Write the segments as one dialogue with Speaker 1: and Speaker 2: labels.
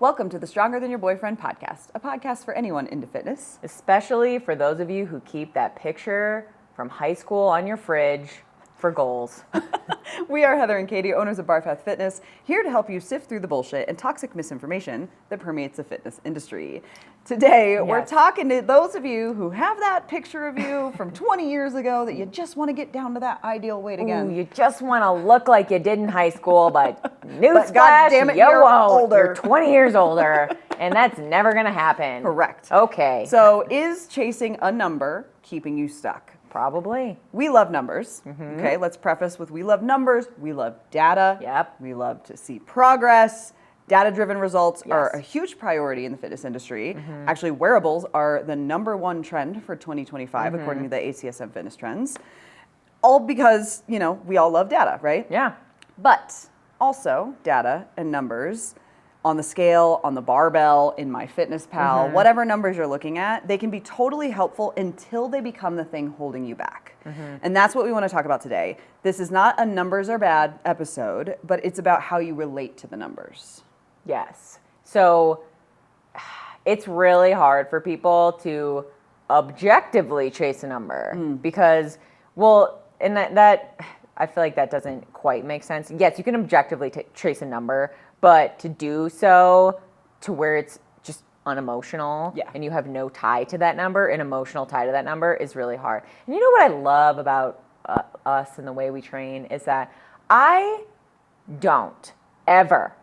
Speaker 1: Welcome to the Stronger Than Your Boyfriend podcast, a podcast for anyone into fitness.
Speaker 2: Especially for those of you who keep that picture from high school on your fridge for goals.
Speaker 1: We are Heather and Katie, owners of Barpath Fitness, here to help you sift through the bullshit and toxic misinformation that permeates the fitness industry. Today, we're talking to those of you who have that picture of you from 20 years ago that you just want to get down to that ideal weight again.
Speaker 2: Ooh, you just want to look like you did in high school, but newsflash,
Speaker 1: goddammit,
Speaker 2: you
Speaker 1: you're
Speaker 2: won't.
Speaker 1: older.
Speaker 2: You're 20 years older, and that's never going to happen.
Speaker 1: Correct.
Speaker 2: Okay.
Speaker 1: So is chasing a number keeping you stuck?
Speaker 2: Probably.
Speaker 1: We love numbers. Okay, let's preface with we love numbers. We love data.
Speaker 2: Yep.
Speaker 1: We love to see progress. Data-driven results
Speaker 2: Yes.
Speaker 1: are a huge priority in the fitness industry. Actually, wearables are the #1 trend for 2025, according to the ACSM Fitness Trends. All because, we all love data, right?
Speaker 2: Yeah.
Speaker 1: But also data and numbers on the scale, on the barbell, in MyFitnessPal, whatever numbers you're looking at, they can be totally helpful until they become the thing holding you back. And that's what we want to talk about today. This is not a numbers are bad episode, but it's about how you relate to the numbers.
Speaker 2: Yes. So it's really hard for people to objectively chase a number because, and that I feel like that doesn't quite make sense. Yes, you can objectively chase a number, but to do so to where it's just unemotional and you have no tie to that number, an emotional tie to that number is really hard. And you know what I love about us and the way we train is that I don't ever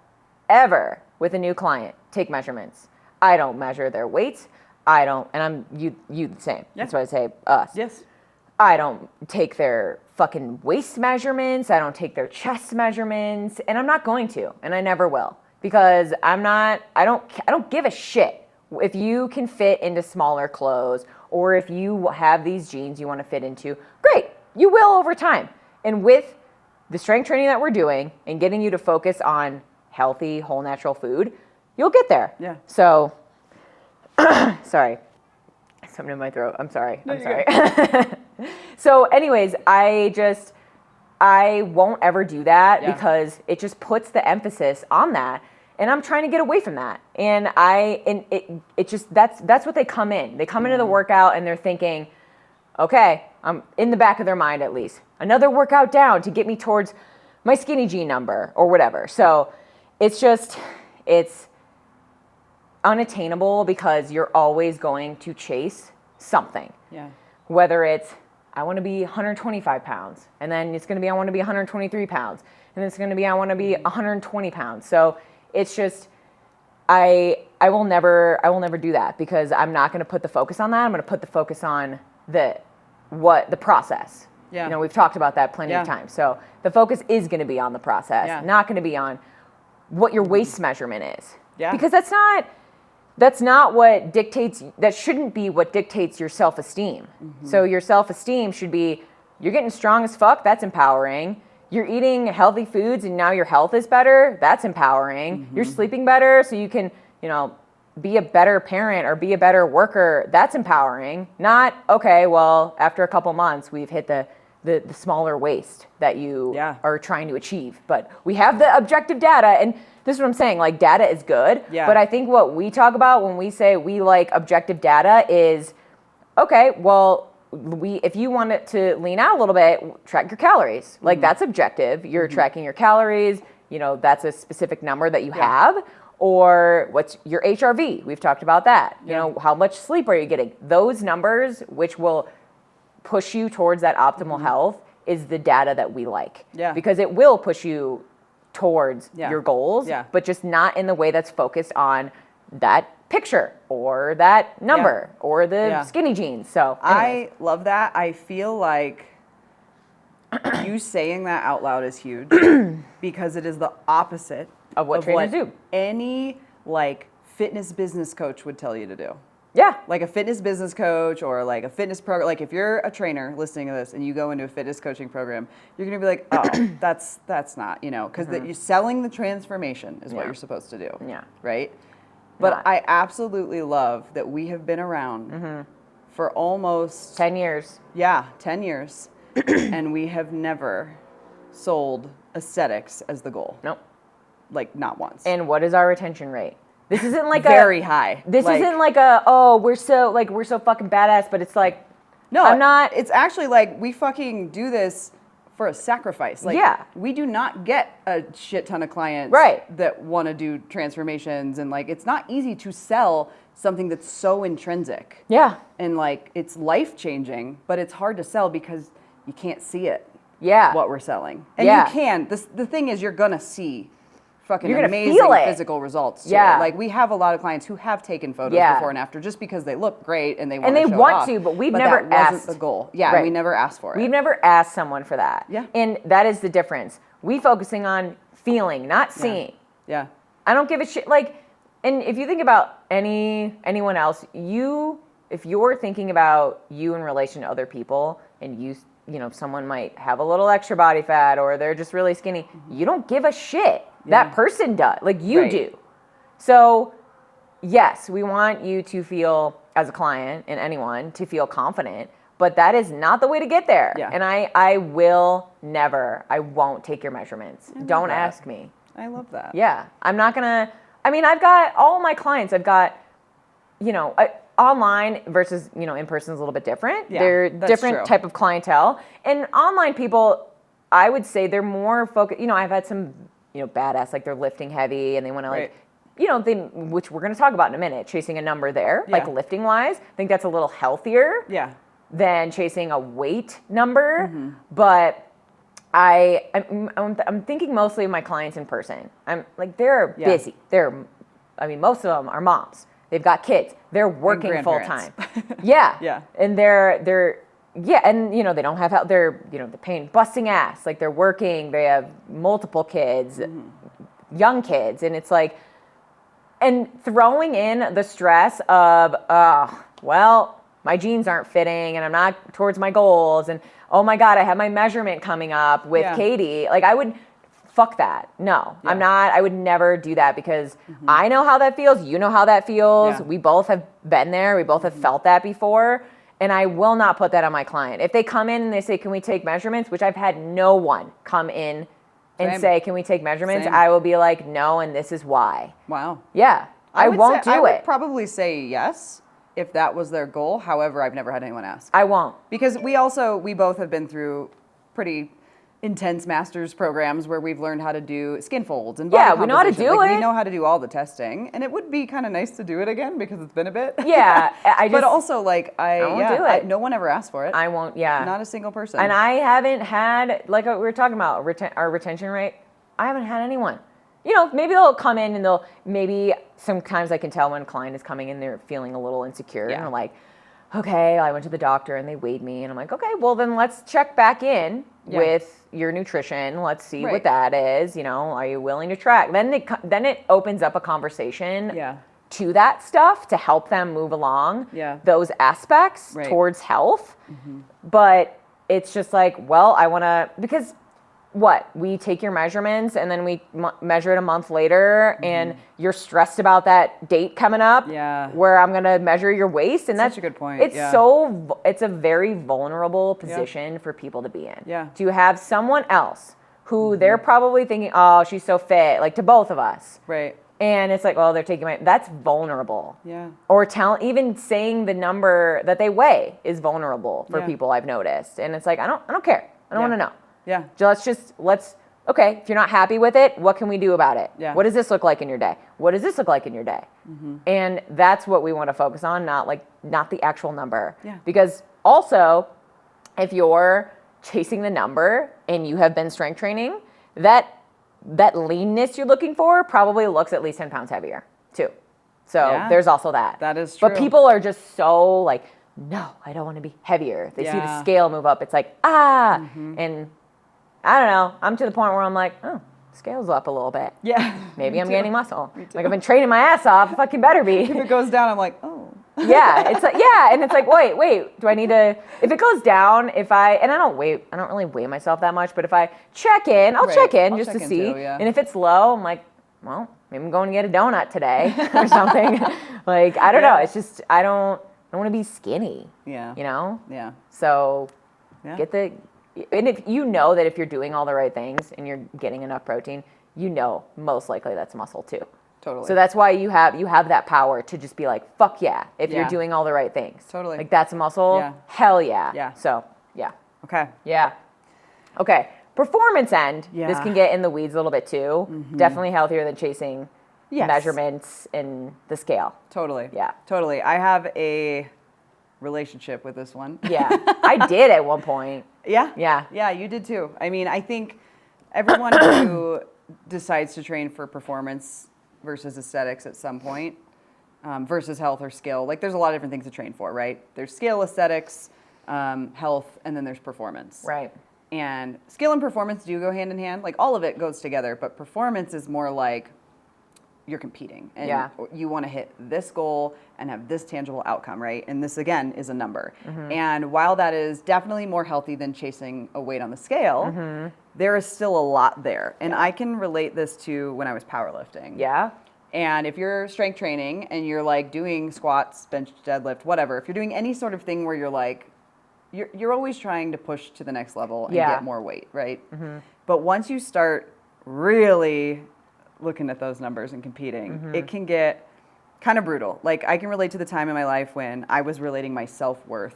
Speaker 2: with a new client take measurements. I don't measure their weights. I don't, and I'm you the same. That's why I say us.
Speaker 1: Yes.
Speaker 2: I don't take their fucking waist measurements. I don't take their chest measurements, and I'm not going to, and I never will, because I don't give a shit if you can fit into smaller clothes or if you have these jeans you want to fit into. Great, you will over time. And with the strength training that we're doing and getting you to focus on healthy, whole, natural food, you'll get there.
Speaker 1: Yeah.
Speaker 2: So, sorry. Something in my throat. I'm sorry. So anyways, I won't ever do that because it just puts the emphasis on that. And I'm trying to get away from that. And it just, that's what they come in. They come into the workout and they're thinking, okay, I'm in the back of their mind at least, another workout down to get me towards my skinny jean number or whatever. So it's unattainable because you're always going to chase something. Yeah. Whether it's, I want to be 125 pounds, and then it's going to be, I want to be 123 pounds, and then it's going to be, I want to be 120 pounds. So it's just, I will never do that because I'm not going to put the focus on that. I'm going to put the focus on the process. Yeah. We've talked about that plenty of times. So the focus is going to be on the process, not going to be on what your waist measurement is. Yeah. Because that's not what dictates, that shouldn't be what dictates your self-esteem. So your self-esteem should be, you're getting strong as fuck, that's empowering. You're eating healthy foods and now your health is better, that's empowering. You're sleeping better so you can, be a better parent or be a better worker, that's empowering. Not, okay, well, after a couple months, we've hit the smaller waist that you are trying to achieve. But we have the objective data, and this is what I'm saying, like, data is good. Yeah. But I think what we talk about when we say we like objective data is, okay, well, if you want it to lean out a little bit, track your calories. Like, that's objective. You're tracking your calories, that's a specific number that you have. Or what's your HRV? We've talked about that. How much sleep are you getting? Those numbers, which will push you towards that optimal health, is the data that we like. Yeah. Because it will push you towards your goals, but just not in the way that's focused on that picture or that number or the skinny jeans. So anyways.
Speaker 1: I love that. I feel like you saying that out loud is huge because it is the opposite
Speaker 2: of what trainers do.
Speaker 1: Any fitness business coach would tell you to do.
Speaker 2: Yeah.
Speaker 1: Like a fitness business coach or like a fitness program. Like if you're a trainer listening to this and you go into a fitness coaching program, you're going to be like, oh, that's not, because you're selling the transformation is what you're supposed to do. Yeah. Right? But I absolutely love that we have been around for almost
Speaker 2: 10 years.
Speaker 1: Yeah, 10 years. And we have never sold aesthetics as the goal.
Speaker 2: Nope.
Speaker 1: Like not once.
Speaker 2: And what is our retention rate? This isn't like
Speaker 1: very high.
Speaker 2: This isn't like a, oh, we're so fucking badass, but it's like,
Speaker 1: no,
Speaker 2: I'm not.
Speaker 1: It's actually like we fucking do this for a sacrifice. Like, we do not get a shit ton of clients that want to do transformations, and like it's not easy to sell something that's so intrinsic.
Speaker 2: Yeah.
Speaker 1: And like it's life changing, but it's hard to sell because you can't see it.
Speaker 2: Yeah.
Speaker 1: What we're selling. And you can. The thing is, you're gonna see fucking amazing physical results.
Speaker 2: Yeah.
Speaker 1: Like we have a lot of clients who have taken photos before and after just because they look great and they want to show
Speaker 2: want
Speaker 1: it
Speaker 2: to, but we've
Speaker 1: but
Speaker 2: never
Speaker 1: that
Speaker 2: asked.
Speaker 1: wasn't the goal. Yeah, we never asked for it.
Speaker 2: We've never asked someone for that.
Speaker 1: Yeah.
Speaker 2: And that is the difference. We focusing on feeling, not seeing.
Speaker 1: Yeah.
Speaker 2: I don't give a shit. Like, and if you think about anyone else, if you're thinking about you in relation to other people, and you know, someone might have a little extra body fat or they're just really skinny, you don't give a shit. That person does, like you do. So yes, we want you to feel, as a client and anyone, to feel confident, but that is not the way to get there.
Speaker 1: Yeah.
Speaker 2: And I won't take your measurements. Don't ask me.
Speaker 1: I love that.
Speaker 2: Yeah. I'm not gonna, I mean, I've got all my clients, I've got, you know, online versus, you know, in person is a little bit different.
Speaker 1: Yeah,
Speaker 2: they're
Speaker 1: that's
Speaker 2: different
Speaker 1: true.
Speaker 2: type of clientele. And online people, I would say they're more focused, you know, I've had some, you know, badass, like they're lifting heavy and they want to like, you know, which we're going to talk about in a minute, chasing a number there, like lifting wise. I think that's a little healthier than chasing a weight number. But I'm thinking mostly of my clients in person. I'm like, they're busy. Most of them are moms. They've got kids. They're working full time. Yeah. And they're and you know, they don't have help. They're, you know, the pain, busting ass. Like they're working. They have multiple kids, young kids, and it's like, and throwing in the stress of, well, my jeans aren't fitting, and I'm not towards my goals, and oh my God, I have my measurement coming up with Katie. Like I would. Fuck that. No, I'm not. I would never do that because I know how that feels. You know how that feels. We both have been there. We both have felt that before. And I will not put that on my client. If they come in and they say, can we take measurements? Which I've had no one come in and say, can we take measurements? I will be like, no, and this is why.
Speaker 1: Wow.
Speaker 2: Yeah. I won't do it.
Speaker 1: I would probably say yes if that was their goal. However, I've never had anyone ask.
Speaker 2: I won't.
Speaker 1: Because we both have been through pretty intense master's programs where we've learned how to do skin folds and body
Speaker 2: we know how to
Speaker 1: composition.
Speaker 2: do
Speaker 1: like,
Speaker 2: it.
Speaker 1: We know how to do all the testing, and it would be kind of nice to do it again because it's been a bit.
Speaker 2: Yeah,
Speaker 1: but also like
Speaker 2: I won't do it.
Speaker 1: No one ever asked for it.
Speaker 2: I won't. Yeah,
Speaker 1: not a single person.
Speaker 2: And I haven't had, like we were talking about our retention rate. I haven't had anyone. You know, maybe they'll come in and maybe sometimes I can tell when a client is coming in, they're feeling a little insecure and they're like, okay, I went to the doctor and they weighed me, and I'm like, okay, well then let's check back in with your nutrition. Let's see what that is. You know, are you willing to track? Then it opens up a conversation to that stuff to help them move along those aspects towards health. But it's just like, well, I want to, because we take your measurements and then we measure it a month later and you're stressed about that date coming up where I'm going to measure your waist. And that's
Speaker 1: such a good point.
Speaker 2: It's it's a very vulnerable position for people to be in.
Speaker 1: Yeah.
Speaker 2: To have someone else who they're probably thinking, oh, she's so fit, like to both of us.
Speaker 1: Right.
Speaker 2: And it's like, well, they're taking that's vulnerable. Yeah. Or even saying the number that they weigh is vulnerable for people, I've noticed. And it's like, I don't care. I don't want to know.
Speaker 1: Yeah.
Speaker 2: Okay, if you're not happy with it, what can we do about it?
Speaker 1: Yeah.
Speaker 2: What does this look like in your day? What does this look like in your day? And that's what we want to focus on, not the actual number.
Speaker 1: Yeah.
Speaker 2: Because also, if you're chasing the number and you have been strength training, that leanness you're looking for probably looks at least 10 pounds heavier too. So there's also that.
Speaker 1: That is true.
Speaker 2: But people are just so like, no, I don't want to be heavier. They see the scale move up. It's like, and I don't know. I'm to the point where I'm like, oh, scale's up a little bit.
Speaker 1: Yeah.
Speaker 2: Maybe I'm gaining muscle. Like I've been training my ass off. It fucking better be.
Speaker 1: If it goes down, I'm like, oh.
Speaker 2: Yeah. It's like, and it's like, wait, do I need to, if it goes down, and I don't really weigh myself that much, but if I check in, I'll check in just to see. Too, and if it's low, I'm like, well, maybe I'm going to get a donut today or something. Like, I don't know. It's just, I don't want to be skinny. Yeah. You know? Yeah. So and if you know that if you're doing all the right things and you're getting enough protein, you know most likely that's muscle too.
Speaker 1: Totally.
Speaker 2: So that's why you have that power to just be like, fuck yeah, if you're doing all the right things.
Speaker 1: Totally.
Speaker 2: Like that's a muscle.
Speaker 1: Yeah.
Speaker 2: Hell yeah.
Speaker 1: Yeah.
Speaker 2: So yeah.
Speaker 1: Okay.
Speaker 2: Yeah. Okay. Performance end.
Speaker 1: Yeah.
Speaker 2: This can get in the weeds a little bit too. Definitely healthier than chasing measurements in the scale.
Speaker 1: Totally.
Speaker 2: Yeah.
Speaker 1: Totally. I have a relationship with this one.
Speaker 2: Yeah. I did at one point.
Speaker 1: Yeah.
Speaker 2: Yeah.
Speaker 1: Yeah, you did too. I mean, I think everyone who decides to train for performance versus aesthetics at some point, versus health or skill, like there's a lot of different things to train for, right? There's skill, aesthetics, health, and then there's performance.
Speaker 2: Right.
Speaker 1: And skill and performance do go hand in hand. Like all of it goes together, but performance is more like you're competing and you want to hit this goal and have this tangible outcome, right? And this again is a number. And while that is definitely more healthy than chasing a weight on the scale, there is still a lot there. And I can relate this to when I was powerlifting.
Speaker 2: Yeah.
Speaker 1: And if you're strength training and you're like doing squats, bench, deadlift, whatever, if you're doing any sort of thing where you're like, you're always trying to push to the next level and get more weight, right? But once you start really looking at those numbers and competing, it can get kind of brutal. Like I can relate to the time in my life when I was relating my self-worth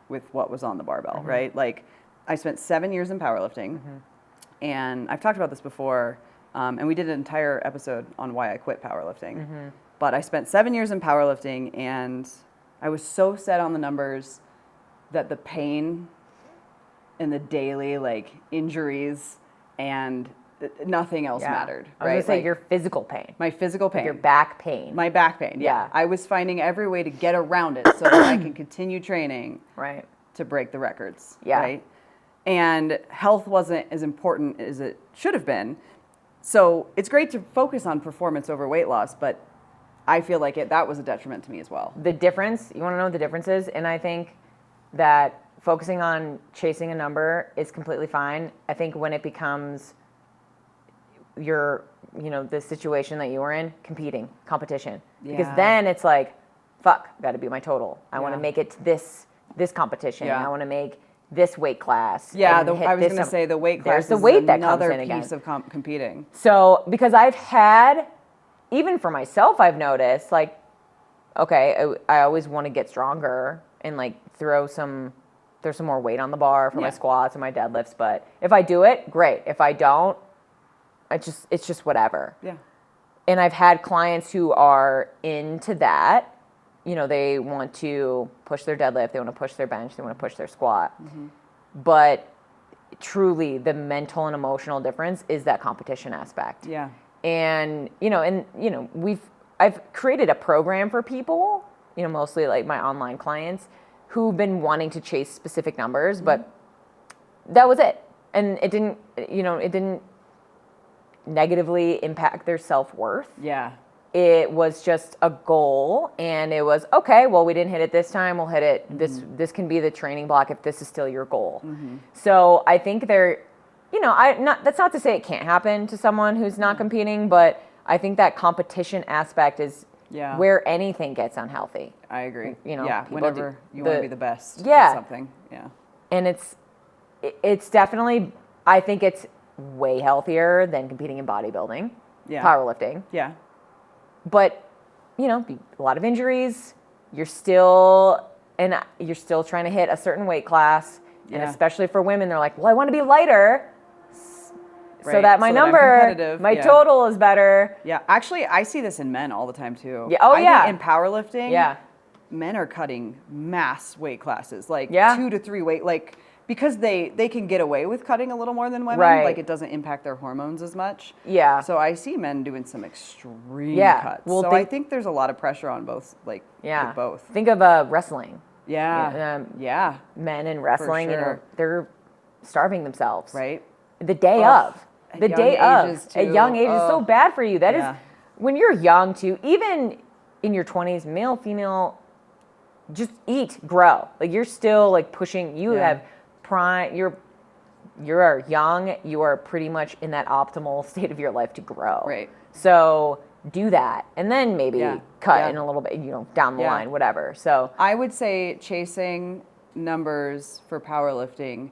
Speaker 1: with what was on the barbell, right? Like I spent 7 years in powerlifting and I've talked about this before, and we did an entire episode on why I quit powerlifting. But I spent 7 years in powerlifting and I was so set on the numbers that the pain and the daily like injuries and nothing else mattered.
Speaker 2: I was gonna say your physical pain.
Speaker 1: My physical pain.
Speaker 2: Your back pain.
Speaker 1: My back pain. Yeah. I was finding every way to get around it so that I can continue training.
Speaker 2: Right.
Speaker 1: To break the records.
Speaker 2: Yeah.
Speaker 1: Right. And health wasn't as important as it should have been. So it's great to focus on performance over weight loss, but I feel like that was a detriment to me as well.
Speaker 2: The difference, you want to know what the difference is? And I think that focusing on chasing a number is completely fine. I think when it becomes the situation that you were in, competition. Because then it's like, fuck, got to be my total. I want to make it to this competition. I want to make this weight class.
Speaker 1: Yeah, I was going to say the weight class
Speaker 2: there's the
Speaker 1: is
Speaker 2: weight that
Speaker 1: another
Speaker 2: comes in
Speaker 1: piece of competing.
Speaker 2: So, because I've had, even for myself, I've noticed, like, okay, I always want to get stronger and, like, throw some more weight on the bar for my squats and my deadlifts. But if I do it, great. If I don't, it's just whatever. Yeah. And I've had clients who are into that. You know, they want to push their deadlift, they want to push their bench, they want to push their squat. But truly, the mental and emotional difference is that competition aspect. Yeah. And I've created a program for people, mostly like my online clients, who've been wanting to chase specific numbers, but that was it. And it didn't negatively impact their self-worth. Yeah. It was just a goal, and it was, okay, well, we didn't hit it this time, we'll hit it. This can be the training block if this is still your goal. So I think that's not to say it can't happen to someone who's not competing, but I think that competition aspect is where anything gets unhealthy.
Speaker 1: I agree. Whenever you want to be the best
Speaker 2: at
Speaker 1: something. Yeah.
Speaker 2: And it's definitely, I think it's way healthier than competing in bodybuilding, powerlifting. Yeah. But, a lot of injuries, you're still trying to hit a certain weight class. And especially for women, they're like, well, I want to be lighter so that my total is better.
Speaker 1: Yeah. Actually, I see this in men all the time too.
Speaker 2: Yeah.
Speaker 1: I think in powerlifting, men are cutting mass weight classes, like 2 to 3 weight, like, because they can get away with cutting a little more than women, like it doesn't impact their hormones as much. Yeah. So I see men doing some extreme cuts. Well, I think there's a lot of pressure on both, like with both.
Speaker 2: Think of wrestling.
Speaker 1: Yeah.
Speaker 2: Men in wrestling, they're starving themselves.
Speaker 1: Right.
Speaker 2: The day of. The day of. At young age is so bad for you. That is, when you're young too, even in your 20s, male, female, just eat, grow. Like you're still like pushing, you have prime, you're young, you are pretty much in that optimal state of your life to grow. Right. So do that, and then maybe cut in a little bit, down the line, whatever. So
Speaker 1: I would say chasing numbers for powerlifting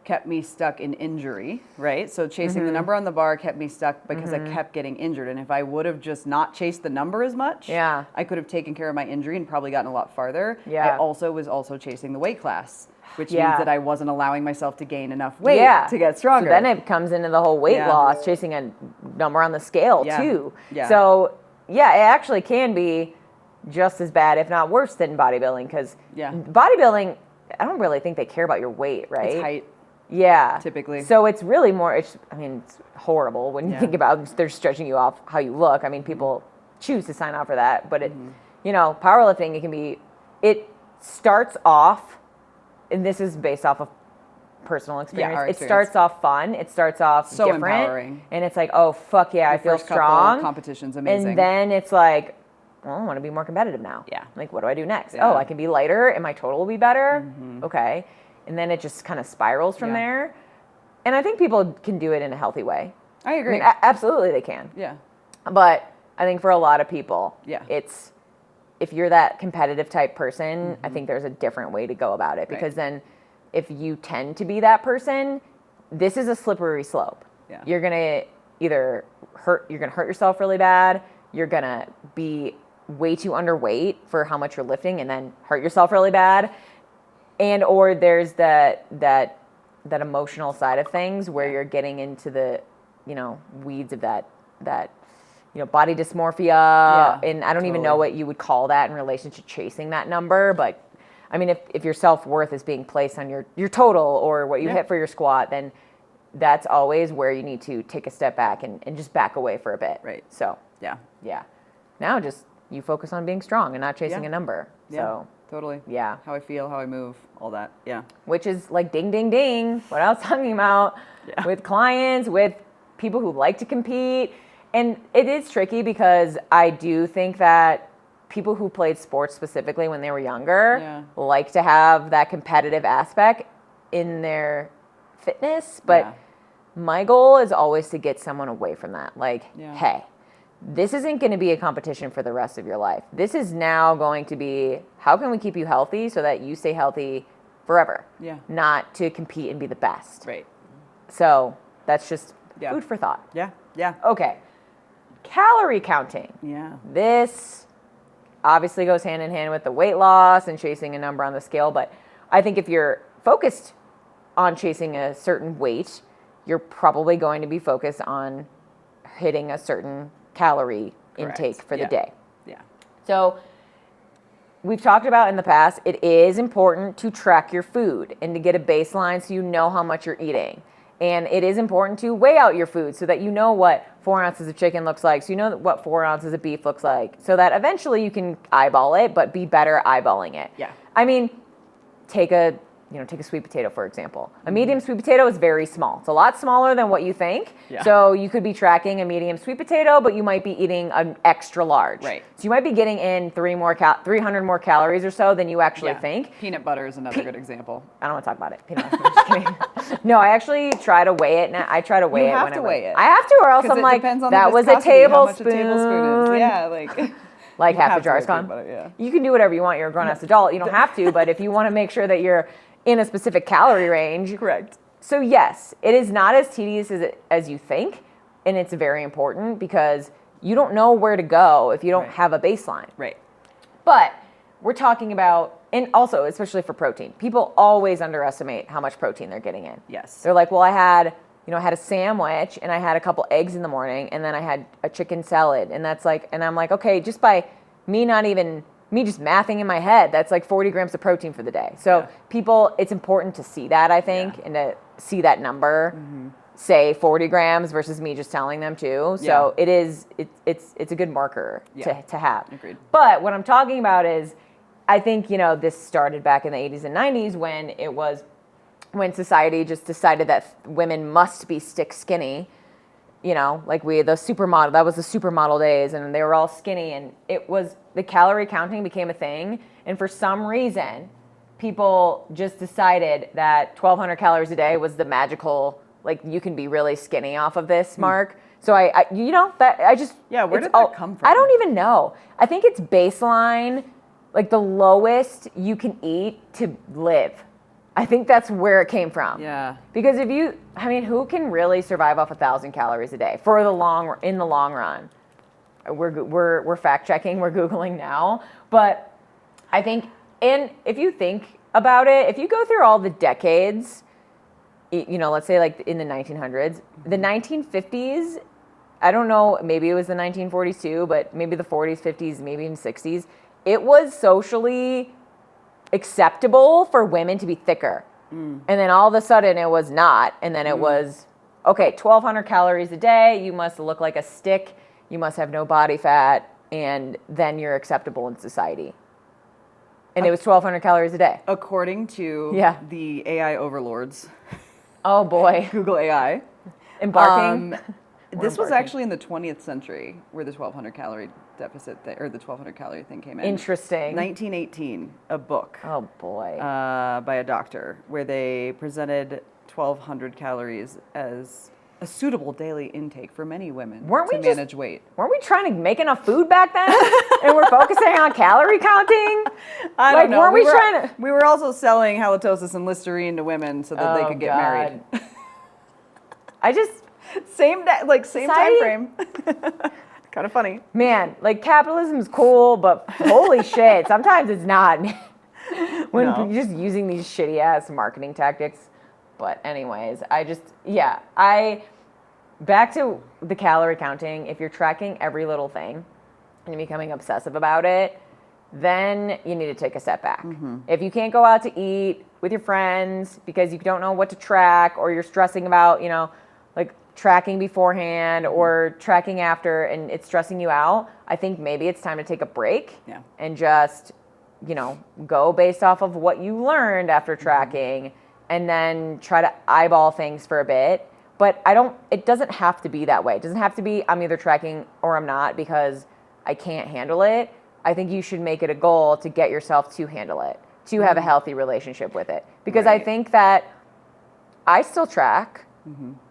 Speaker 1: kept me stuck in injury, right? So chasing the number on the bar kept me stuck because I kept getting injured. And if I would have just not chased the number as much, I could have taken care of my injury and probably gotten a lot farther. I also was chasing the weight class, which means that I wasn't allowing myself to gain enough weight to get stronger.
Speaker 2: So then it comes into the whole weight loss, chasing a number on the scale too. So it actually can be just as bad, if not worse, than bodybuilding, because bodybuilding, I don't really think they care about your weight, right?
Speaker 1: It's height.
Speaker 2: Yeah.
Speaker 1: Typically.
Speaker 2: So it's really more, it's horrible when you think about they're stretching you off how you look. I mean, people choose to sign off for that, but powerlifting, it starts off, and this is based off of personal experience. It starts off fun. It starts off
Speaker 1: so
Speaker 2: different.
Speaker 1: Empowering.
Speaker 2: And it's like, oh, fuck yeah, I feel strong.
Speaker 1: Competition's amazing.
Speaker 2: And then it's like, well, I want to be more competitive now. Yeah. Like, what do I do next? Yeah. Oh, I can be lighter and my total will be better. Okay. And then it just kind of spirals from there. And I think people can do it in a healthy way.
Speaker 1: I agree.
Speaker 2: Absolutely they can.
Speaker 1: Yeah.
Speaker 2: But I think for a lot of people, it's, if you're that competitive type person, I think there's a different way to go about it, because then if you tend to be that person, this is a slippery slope. Yeah. You're going to either hurt yourself really bad. You're going to be way too underweight for how much you're lifting and then hurt yourself really bad. And or there's that emotional side of things where you're getting into the, weeds of that body dysmorphia. And I don't even know what you would call that in relation to chasing that number. But I mean, if your self-worth is being placed on your total or what you hit for your squat, then that's always where you need to take a step back and just back away for a bit.
Speaker 1: Right.
Speaker 2: So, yeah. Now just you focus on being strong and not chasing a number. So,
Speaker 1: totally.
Speaker 2: Yeah.
Speaker 1: How I feel, how I move, all that. Yeah.
Speaker 2: Which is like ding, ding, ding. What I was talking about with clients, with people who like to compete. And it is tricky because I do think that people who played sports specifically when they were younger like to have that competitive aspect in their fitness. But my goal is always to get someone away from that. Like, hey, this isn't going to be a competition for the rest of your life. This is now going to be, how can we keep you healthy so that you stay healthy forever? Yeah. Not to compete and be the best.
Speaker 1: Right.
Speaker 2: So that's just food for thought.
Speaker 1: Yeah. Yeah.
Speaker 2: Okay. Calorie counting. Yeah. This obviously goes hand in hand with the weight loss and chasing a number on the scale. But I think if you're focused on chasing a certain weight, you're probably going to be focused on hitting a certain calorie intake for the day. Yeah. So we've talked about in the past, it is important to track your food and to get a baseline so you know how much you're eating. And it is important to weigh out your food so that you know what 4 ounces of chicken looks like, so you know what 4 ounces of beef looks like, so that eventually you can eyeball it, but be better eyeballing it. Yeah. I mean, take a sweet potato, for example. A medium sweet potato is very small. It's a lot smaller than what you think. Yeah. So you could be tracking a medium sweet potato, but you might be eating an extra large. Right. So you might be getting in 300 more calories or so than you actually think.
Speaker 1: Peanut butter is another good example.
Speaker 2: I don't want to talk about it. Peanut butter. I'm just kidding. No, I actually try to weigh it. I try to weigh it whenever. You have to weigh it. I have to, or else I'm like, that was a tablespoon.
Speaker 1: Yeah, like...
Speaker 2: Like half a jar is gone. You can do whatever you want. You're a grown-ass adult. You don't have to, but if you want to make sure that you're in a specific calorie range. Correct. So yes, it is not as tedious as you think, and it's very important because you don't know where to go if you don't have a baseline. Right. But we're talking about, and also especially for protein, people always underestimate how much protein they're getting in. Yes. They're like, well, I had a sandwich and I had a couple eggs in the morning and then I had a chicken salad, and that's like, and I'm like, okay, just by me just mathing in my head, that's like 40 grams of protein for the day. So people, it's important to see that, I think, and to see that number, say 40 grams versus me just telling them to. So it's a good marker to have. Agreed. But what I'm talking about is, I think, this started back in the 80s and 90s when society just decided that women must be stick skinny. Like the supermodel, that was the supermodel days, and they were all skinny, and the calorie counting became a thing. And for some reason, people just decided that 1,200 calories a day was the magical, like, you can be really skinny off of this mark. So where did that come from? I don't even know. I think it's baseline, like the lowest you can eat to live. I think that's where it came from.
Speaker 1: Yeah.
Speaker 2: Because who can really survive off 1,000 calories a day in the long run? We're fact checking, we're Googling now. But I think, and if you think about it, if you go through all the decades, let's say like in the 1900s, the 1950s, I don't know, maybe it was the 1942, but maybe the 40s, 50s, maybe even 60s, it was socially acceptable for women to be thicker. And then all of a sudden it was not. And then it was, okay, 1,200 calories a day, you must look like a stick, you must have no body fat, and then you're acceptable in society. And it was 1,200 calories a day.
Speaker 1: According to the AI overlords.
Speaker 2: Oh boy.
Speaker 1: Google AI.
Speaker 2: Embarking.
Speaker 1: This was actually in the 20th century where the 1,200 calorie deficit or the 1,200 calorie thing came in.
Speaker 2: Interesting.
Speaker 1: 1918, a book.
Speaker 2: Oh boy.
Speaker 1: By a doctor where they presented 1,200 calories as a suitable daily intake for many women to manage weight.
Speaker 2: Weren't we trying to make enough food back then? And we're focusing on calorie counting?
Speaker 1: I don't know.
Speaker 2: We
Speaker 1: were also selling halitosis and Listerine to women so that they could get married. Same time frame. Kind of funny.
Speaker 2: Man, like capitalism's cool, but holy shit, sometimes it's not. When you're just using these shitty ass marketing tactics. But anyways, back to the calorie counting, if you're tracking every little thing and you're becoming obsessive about it, then you need to take a step back. If you can't go out to eat with your friends because you don't know what to track, or you're stressing about, like tracking beforehand or tracking after, and it's stressing you out, I think maybe it's time to take a break and just, go based off of what you learned after tracking, and then try to eyeball things for a bit. But it doesn't have to be that way. It doesn't have to be I'm either tracking or I'm not because I can't handle it. I think you should make it a goal to get yourself to handle it, to have a healthy relationship with it. Because I think that I still track.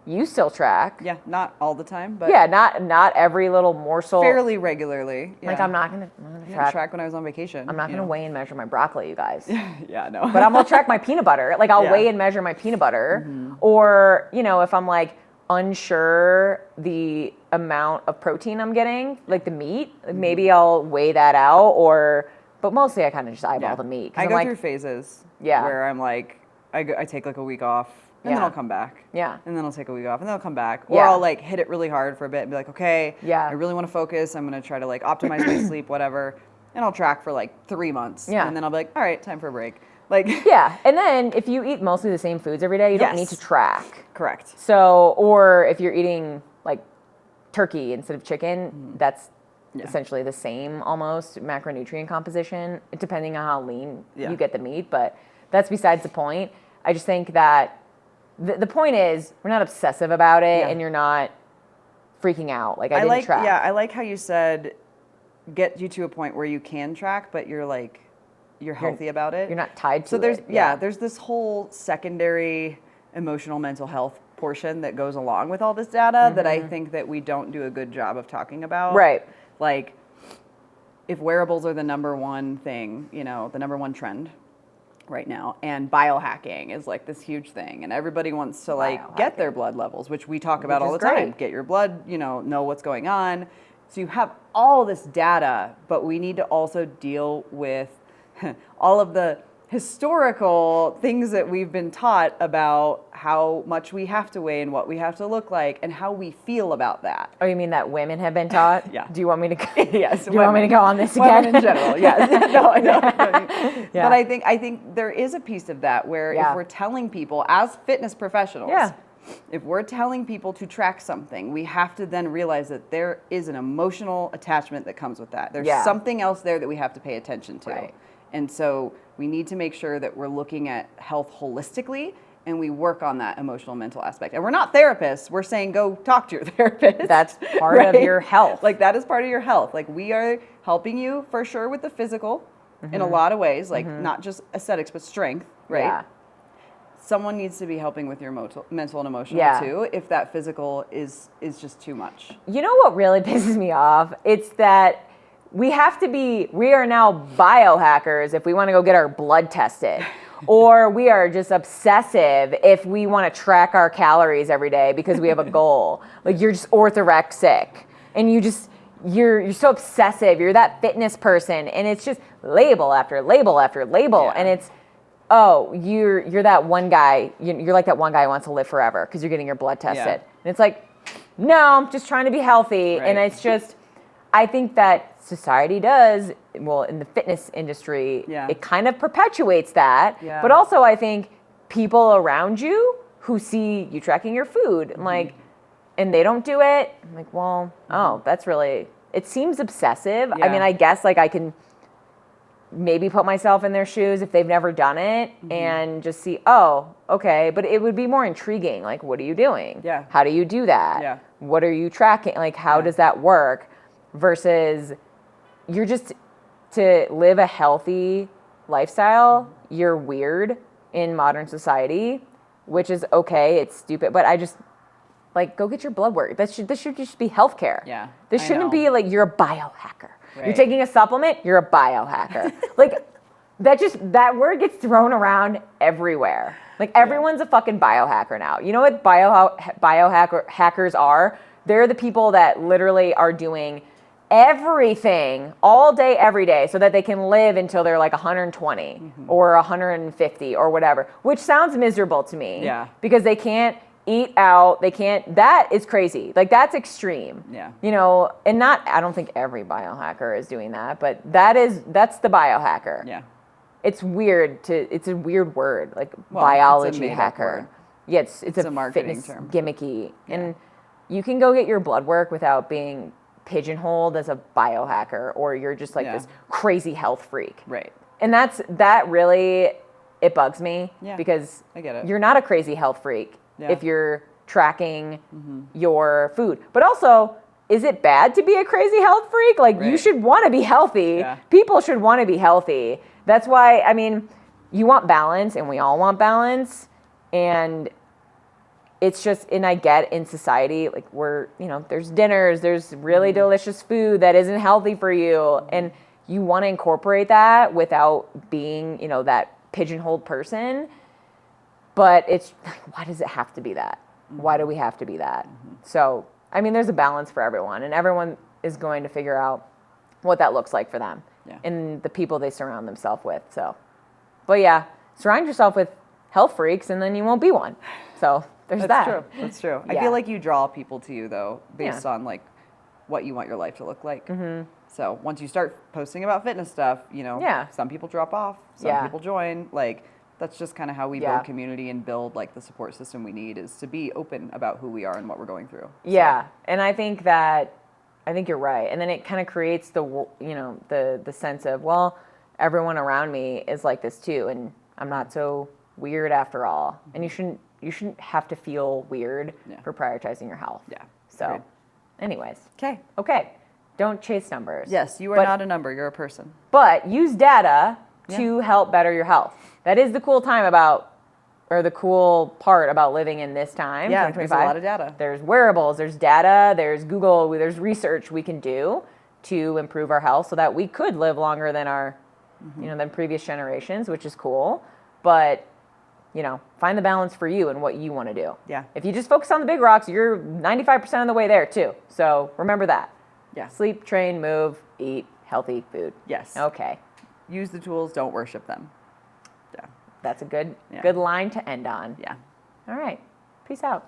Speaker 2: You still track.
Speaker 1: Yeah, not all the time, but
Speaker 2: not every little morsel.
Speaker 1: Fairly regularly. Yeah.
Speaker 2: Like I'm not gonna
Speaker 1: track when I was on vacation.
Speaker 2: I'm not gonna weigh and measure my broccoli, you guys.
Speaker 1: Yeah, no.
Speaker 2: But I'm gonna track my peanut butter. Like I'll weigh and measure my peanut butter, or if I'm like unsure the amount of protein I'm getting, like the meat, maybe I'll weigh that out. But mostly I kind of just eyeball the meat.
Speaker 1: I go through phases. Where I'm like, I take like a week off. And then I'll come back. Yeah. And then I'll take a week off, and then I'll come back. Or I'll like hit it really hard for a bit and be like, okay, I really want to focus. I'm going to try to like optimize my sleep, whatever. And I'll track for like 3 months. Yeah. And then I'll be like, all right, time for a break.
Speaker 2: And then if you eat mostly the same foods every day, you don't need to track.
Speaker 1: Correct.
Speaker 2: So, or if you're eating like turkey instead of chicken, that's essentially the same almost macronutrient composition, depending on how lean you get the meat. But that's besides the point. I just think that the point is, we're not obsessive about it, and you're not freaking out. Like I didn't track.
Speaker 1: Yeah, I like how you said, get you to a point where you can track, but you're healthy about it.
Speaker 2: You're not tied to
Speaker 1: it. So
Speaker 2: there's
Speaker 1: there's this whole secondary emotional mental health portion that goes along with all this data that I think that we don't do a good job of talking about.
Speaker 2: Right.
Speaker 1: Like, if wearables are the number one thing, the number one trend right now, and biohacking is like this huge thing, and everybody wants to like get their blood levels, which we talk about all the time. Get your blood, know what's going on. So you have all this data, but we need to also deal with all of the historical things that we've been taught about how much we have to weigh and what we have to look like and how we feel about that.
Speaker 2: Oh, you mean that women have been taught?
Speaker 1: Yeah.
Speaker 2: Do you want me to go?
Speaker 1: Yes.
Speaker 2: Do you want me to go on this again?
Speaker 1: Women in general, yes. No. But I think there is a piece of that where if we're telling people as fitness professionals, if we're telling people to track something, we have to then realize that there is an emotional attachment that comes with that. There's something else there that we have to pay attention to. Right. And so we need to make sure that we're looking at health holistically, and we work on that emotional mental aspect. And we're not therapists. We're saying go talk to your therapist.
Speaker 2: That's part of your health.
Speaker 1: Like that is part of your health. Like we are helping you for sure with the physical in a lot of ways, like not just aesthetics, but strength, right? Yeah. Someone needs to be helping with your mental and emotional too, if that physical is just too much.
Speaker 2: You know what really pisses me off? It's that we are now biohackers if we want to go get our blood tested. Or we are just obsessive if we want to track our calories every day because we have a goal. Like you're just orthorexic and you're so obsessive. You're that fitness person and it's just label after label after label.
Speaker 1: Yeah.
Speaker 2: And it's, oh, you're that one guy. You're like that one guy who wants to live forever because you're getting your blood tested.
Speaker 1: Yeah.
Speaker 2: And it's like, no, I'm just trying to be healthy.
Speaker 1: Right.
Speaker 2: And it's just, I think that society does, well, in the fitness industry, it kind of perpetuates that.
Speaker 1: Yeah.
Speaker 2: But also I think people around you who see you tracking your food, like, and they don't do it, I'm like, well, oh, that's really, it seems obsessive.
Speaker 1: Yeah.
Speaker 2: I mean, I guess like I can maybe put myself in their shoes if they've never done it and just see, oh, okay, but it would be more intriguing. Like, what are you doing?
Speaker 1: Yeah.
Speaker 2: How do you do that?
Speaker 1: Yeah.
Speaker 2: What are you tracking? Like, how does that work? Versus you're just, to live a healthy lifestyle, you're weird in modern society, which is okay. It's stupid, but I just, like, go get your blood work. This should just be healthcare.
Speaker 1: Yeah,
Speaker 2: This
Speaker 1: I
Speaker 2: shouldn't
Speaker 1: know.
Speaker 2: be like you're a biohacker.
Speaker 1: Right.
Speaker 2: You're taking a supplement, you're a biohacker. Like that word gets thrown around everywhere. Like everyone's a fucking biohacker now. You know what biohackers are? They're the people that literally are doing everything all day, every day, so that they can live until they're like 120 or 150 or whatever, which sounds miserable to me.
Speaker 1: Yeah.
Speaker 2: Because they can't eat out, that is crazy. Like that's extreme.
Speaker 1: Yeah.
Speaker 2: You know, and I don't think every biohacker is doing that, but that's the biohacker.
Speaker 1: Yeah.
Speaker 2: It's weird it's a weird word, like
Speaker 1: Well,
Speaker 2: biology
Speaker 1: it's a made-up
Speaker 2: hacker.
Speaker 1: word.
Speaker 2: Yeah, it's
Speaker 1: a marketing
Speaker 2: fitness
Speaker 1: term.
Speaker 2: gimmicky. And you can go get your blood work without being pigeonholed as a biohacker, or you're just like this crazy health freak.
Speaker 1: Right.
Speaker 2: And that really, it bugs me because
Speaker 1: I get it.
Speaker 2: you're not a crazy health freak
Speaker 1: Yeah.
Speaker 2: if you're tracking your food. But also, is it bad to be a crazy health freak? Like you
Speaker 1: Right.
Speaker 2: should want to be healthy.
Speaker 1: Yeah.
Speaker 2: People should want to be healthy. That's why, I mean, you want balance and we all want balance. And it's just, and I get in society, like there's dinners, there's really delicious food that isn't healthy for you. And you want to incorporate that without being, that pigeonholed person. But it's like, why does it have to be that? Why do we have to be that? So, I mean, there's a balance for everyone, and everyone is going to figure out what that looks like for them and the people they surround themselves with. So, but yeah, surround yourself with health freaks and then you won't be one. So there's
Speaker 1: That's
Speaker 2: that.
Speaker 1: true. That's true. I
Speaker 2: Yeah.
Speaker 1: feel like you draw people to you though, based on like what you want your life to look like. So once you start posting about fitness stuff, some people drop off, some people join. Like that's just kind of how we build community and build like the support system we need, is to be open about who we are and what we're going through.
Speaker 2: Yeah, and I think you're right. And then it kind of creates the sense of, well, everyone around me is like this too, and I'm not so weird after all. And you shouldn't have to feel weird for prioritizing your health.
Speaker 1: Yeah.
Speaker 2: So,
Speaker 1: Agreed.
Speaker 2: anyways.
Speaker 1: Okay.
Speaker 2: Don't chase numbers.
Speaker 1: Yes, you are not a number. You're a person.
Speaker 2: But use data to help better your health. That is the cool part about living in this time.
Speaker 1: Yeah, there's a lot of data.
Speaker 2: There's wearables, there's data, there's Google, there's research we can do to improve our health so that we could live longer than our, than previous generations, which is cool. But, find the balance for you and what you want to do.
Speaker 1: Yeah.
Speaker 2: If you just focus on the big rocks, you're 95% of the way there too. So remember that.
Speaker 1: Yeah.
Speaker 2: Sleep, train, move, eat healthy food.
Speaker 1: Yes.
Speaker 2: Okay.
Speaker 1: Use the tools, don't worship them. Yeah.
Speaker 2: That's a good line to end on.
Speaker 1: Yeah.
Speaker 2: All right. Peace out.